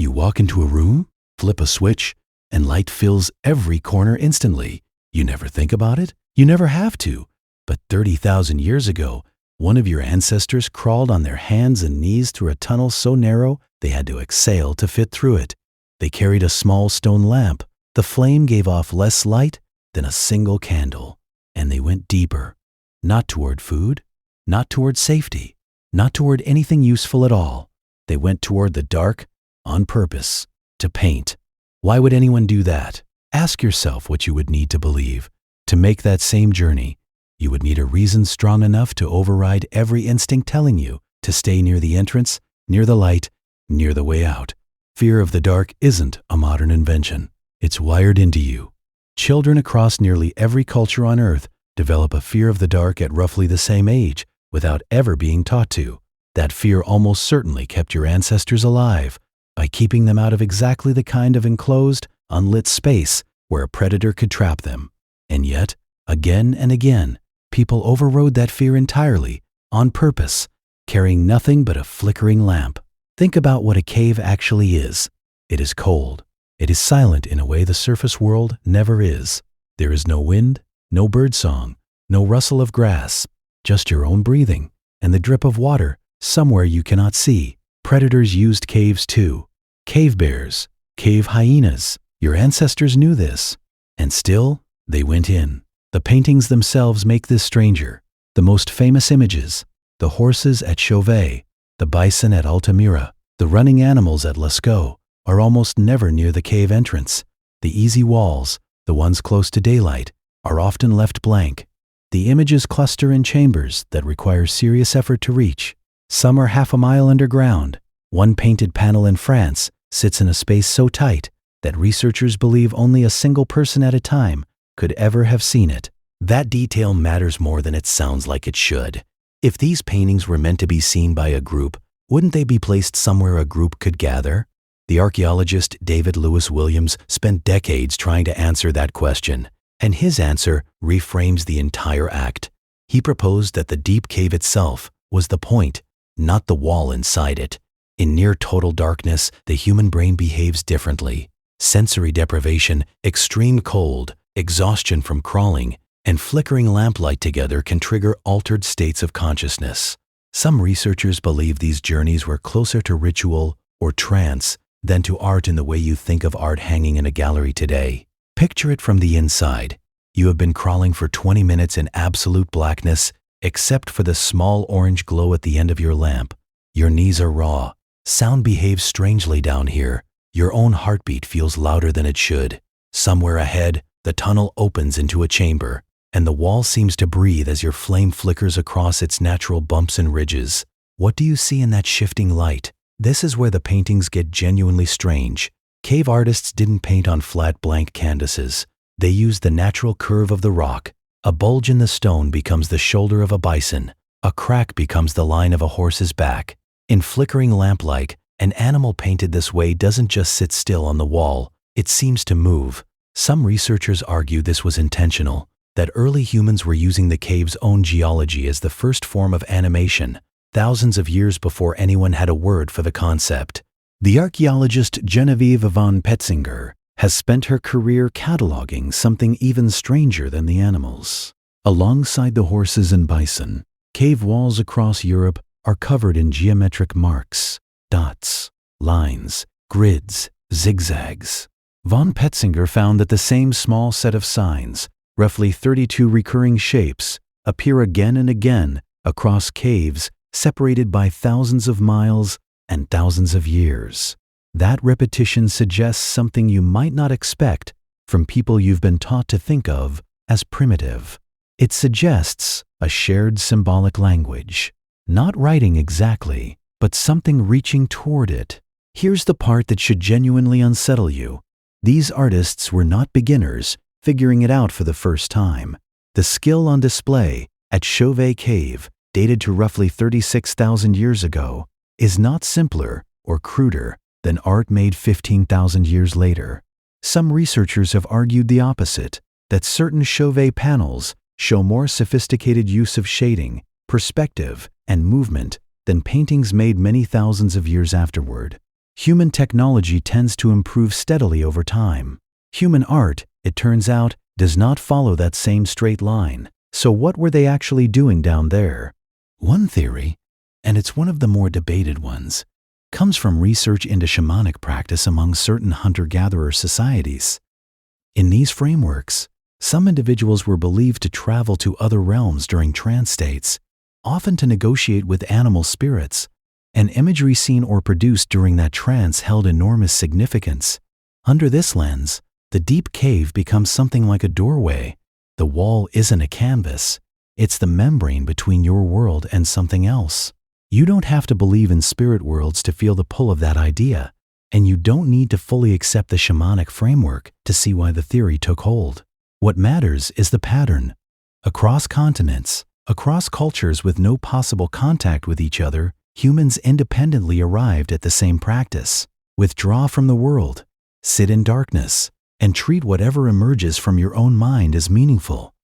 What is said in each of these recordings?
You walk into a room, flip a switch, and light fills every corner instantly. You never think about it. You never have to. But 30,000 years ago, one of your ancestors crawled on their hands and knees through a tunnel so narrow they had to exhale to fit through it. They carried a small stone lamp. The flame gave off less light than a single candle. And they went deeper. Not toward food, not toward safety, not toward anything useful at all. They went toward the dark on purpose, to paint. Why would anyone do that? Ask yourself what you would need to believe. To make that same journey, you would need a reason strong enough to override every instinct telling you to stay near the entrance, near the light, near the way out. Fear of the dark isn't a modern invention. It's wired into you. Children across nearly every culture on Earth develop a fear of the dark at roughly the same age without ever being taught to. That fear almost certainly kept your ancestors alive by keeping them out of exactly the kind of enclosed, unlit space where a predator could trap them. And yet, again and again, people overrode that fear entirely, on purpose, carrying nothing but a flickering lamp. Think about what a cave actually is. It is cold. It is silent in a way the surface world never is. There is no wind, no birdsong, no rustle of grass, just your own breathing and the drip of water somewhere you cannot see. Predators used caves too. Cave bears, cave hyenas. Your ancestors knew this. And still, they went in. The paintings themselves make this stranger. The most famous images, the horses at Chauvet, the bison at Altamira, the running animals at Lascaux, are almost never near the cave entrance. The easy walls, the ones close to daylight, are often left blank. The images cluster in chambers that require serious effort to reach. Some are half a mile underground. One painted panel in France sits in a space so tight that researchers believe only a single person at a time could ever have seen it. That detail matters more than it sounds like it should. If these paintings were meant to be seen by a group, wouldn't they be placed somewhere a group could gather? The archaeologist David Lewis Williams spent decades trying to answer that question, and his answer reframes the entire act. He proposed that the deep cave itself was the point, not the wall inside it. In near total darkness, the human brain behaves differently. Sensory deprivation, extreme cold, exhaustion from crawling, and flickering lamplight together can trigger altered states of consciousness. Some researchers believe these journeys were closer to ritual or trance than to art in the way you think of art hanging in a gallery today. Picture it from the inside. You have been crawling for 20 minutes in absolute blackness, except for the small orange glow at the end of your lamp. Your knees are raw. Sound behaves strangely down here. Your own heartbeat feels louder than it should. Somewhere ahead, the tunnel opens into a chamber, and the wall seems to breathe as your flame flickers across its natural bumps and ridges. What do you see in that shifting light? This is where the paintings get genuinely strange. Cave artists didn't paint on flat blank canvases. They used the natural curve of the rock. A bulge in the stone becomes the shoulder of a bison. A crack becomes the line of a horse's back. In flickering lamplight, an animal painted this way doesn't just sit still on the wall. It seems to move. Some researchers argue this was intentional, that early humans were using the cave's own geology as the first form of animation, thousands of years before anyone had a word for the concept. The archaeologist Genevieve von Petzinger has spent her career cataloging something even stranger than the animals. Alongside the horses and bison, cave walls across Europe are covered in geometric marks, dots, lines, grids, zigzags. Von Petzinger found that the same small set of signs, roughly 32 recurring shapes, appear again and again across caves separated by thousands of miles and thousands of years. That repetition suggests something you might not expect from people you've been taught to think of as primitive. It suggests a shared symbolic language, not writing exactly, but something reaching toward it. Here's the part that should genuinely unsettle you. These artists were not beginners figuring it out for the first time. The skill on display at Chauvet Cave, dated to roughly 36,000 years ago, is not simpler or cruder than art made 15,000 years later. Some researchers have argued the opposite, that certain Chauvet panels show more sophisticated use of shading, perspective, and movement than paintings made many thousands of years afterward. Human technology tends to improve steadily over time. Human art, it turns out, does not follow that same straight line. So what were they actually doing down there? One theory, and it's one of the more debated ones, comes from research into shamanic practice among certain hunter-gatherer societies. In these frameworks, some individuals were believed to travel to other realms during trance states, often to negotiate with animal spirits, and imagery seen or produced during that trance held enormous significance. Under this lens, the deep cave becomes something like a doorway. The wall isn't a canvas, it's the membrane between your world and something else. You don't have to believe in spirit worlds to feel the pull of that idea, and you don't need to fully accept the shamanic framework to see why the theory took hold. What matters is the pattern. Across continents, across cultures with no possible contact with each other, humans independently arrived at the same practice. Withdraw from the world, sit in darkness, and treat whatever emerges from your own mind as meaningful.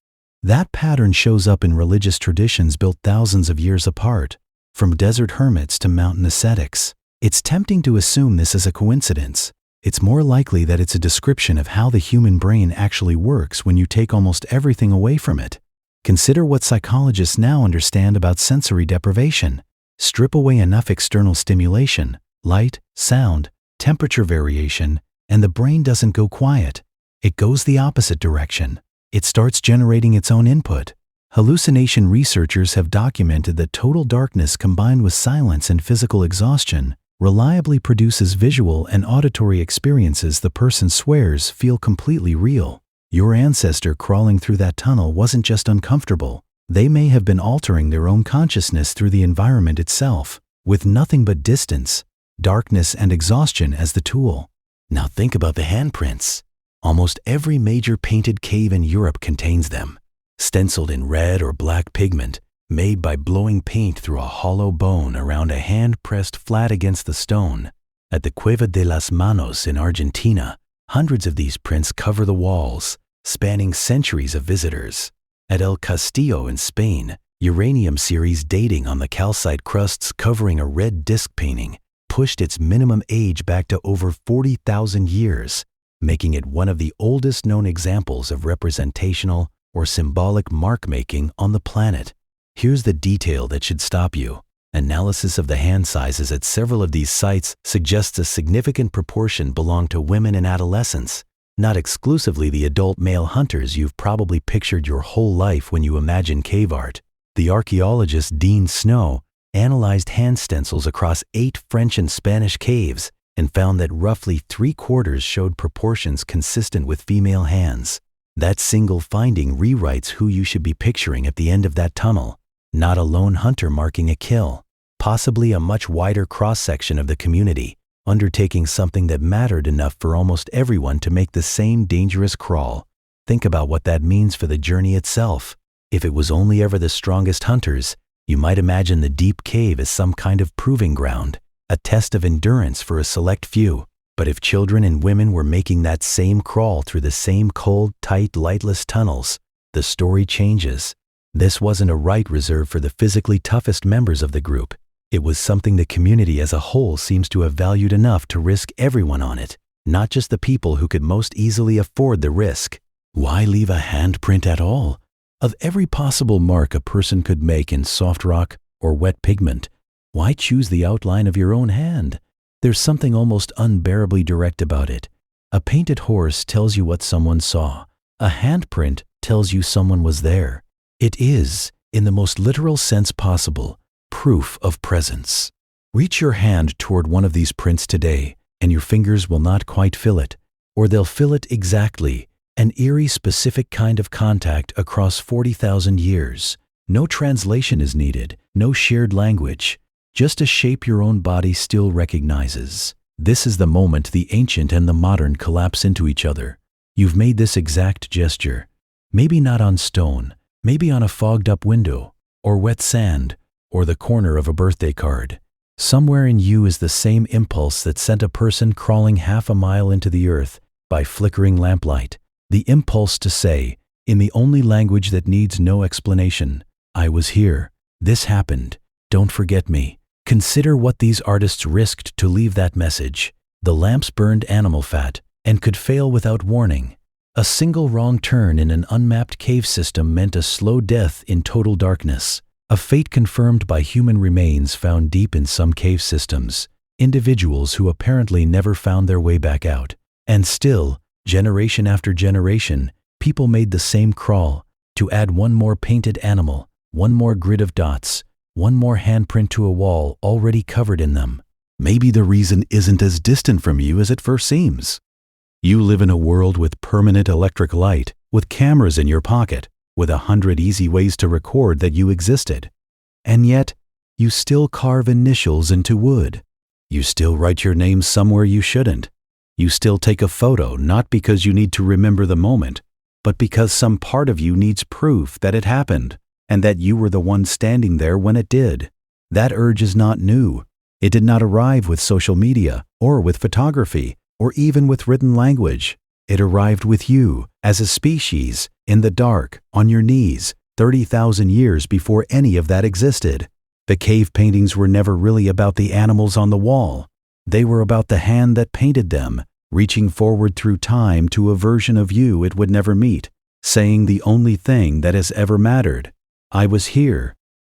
That pattern shows up in religious traditions built thousands of years apart, from desert hermits to mountain ascetics. It's tempting to assume this is a coincidence. It's more likely that it's a description of how the human brain actually works when you take almost everything away from it. Consider what psychologists now understand about sensory deprivation. Strip away enough external stimulation, light, sound, temperature variation, and the brain doesn't go quiet. It goes the opposite direction. It starts generating its own input. Hallucination researchers have documented that total darkness combined with silence and physical exhaustion reliably produces visual and auditory experiences the person swears feel completely real. Your ancestor crawling through that tunnel wasn't just uncomfortable. They may have been altering their own consciousness through the environment itself, with nothing but distance, darkness, and exhaustion as the tool. Now think about the handprints. Almost every major painted cave in Europe contains them, stenciled in red or black pigment, made by blowing paint through a hollow bone around a hand pressed flat against the stone. At the Cueva de las Manos in Argentina, hundreds of these prints cover the walls, spanning centuries of visitors. At El Castillo in Spain, uranium series dating on the calcite crusts covering a red disc painting pushed its minimum age back to over 40,000 years, making it one of the oldest known examples of representational or symbolic mark-making on the planet. Here's the detail that should stop you. Analysis of the hand sizes at several of these sites suggests a significant proportion belong to women and adolescents, not exclusively the adult male hunters you've probably pictured your whole life when you imagine cave art. The archaeologist Dean Snow analyzed hand stencils across 8 French and Spanish caves and found that roughly 3/4 showed proportions consistent with female hands. That single finding rewrites who you should be picturing at the end of that tunnel. Not a lone hunter marking a kill, possibly a much wider cross-section of the community, undertaking something that mattered enough for almost everyone to make the same dangerous crawl. Think about what that means for the journey itself. If it was only ever the strongest hunters, you might imagine the deep cave as some kind of proving ground, a test of endurance for a select few. But if children and women were making that same crawl through the same cold, tight, lightless tunnels, the story changes. This wasn't a right reserved for the physically toughest members of the group. It was something the community as a whole seems to have valued enough to risk everyone on it, not just the people who could most easily afford the risk. Why leave a handprint at all? Of every possible mark a person could make in soft rock or wet pigment, why choose the outline of your own hand? There's something almost unbearably direct about it. A painted horse tells you what someone saw. A handprint tells you someone was there. It is, in the most literal sense possible, proof of presence. Reach your hand toward one of these prints today, and your fingers will not quite fill it, or they'll fill it exactly, an eerie specific kind of contact across 40,000 years. No translation is needed, no shared language, just a shape your own body still recognizes. This is the moment the ancient and the modern collapse into each other. You've made this exact gesture, maybe not on stone, maybe on a fogged-up window, or wet sand, or the corner of a birthday card. Somewhere in you is the same impulse that sent a person crawling half a mile into the earth by flickering lamplight. The impulse to say, in the only language that needs no explanation, I was here, this happened, don't forget me, Consider what these artists risked to leave that message. The lamps burned animal fat and could fail without warning. A single wrong turn in an unmapped cave system meant a slow death in total darkness, a fate confirmed by human remains found deep in some cave systems, individuals who apparently never found their way back out. And still, generation after generation, people made the same crawl to add one more painted animal, one more grid of dots, one more handprint to a wall already covered in them. Maybe the reason isn't as distant from you as it first seems. You live in a world with permanent electric light, with cameras in your pocket, with 100 easy ways to record that you existed. And yet, you still carve initials into wood. You still write your name somewhere you shouldn't. You still take a photo not because you need to remember the moment, but because some part of you needs proof that it happened, and that you were the one standing there when it did. That urge is not new. It did not arrive with social media, or with photography, or even with written language. It arrived with you, as a species, in the dark, on your knees, 30,000 years before any of that existed. The cave paintings were never really about the animals on the wall. They were about the hand that painted them, reaching forward through time to a version of you it would never meet, saying the only thing that has ever mattered. I was here,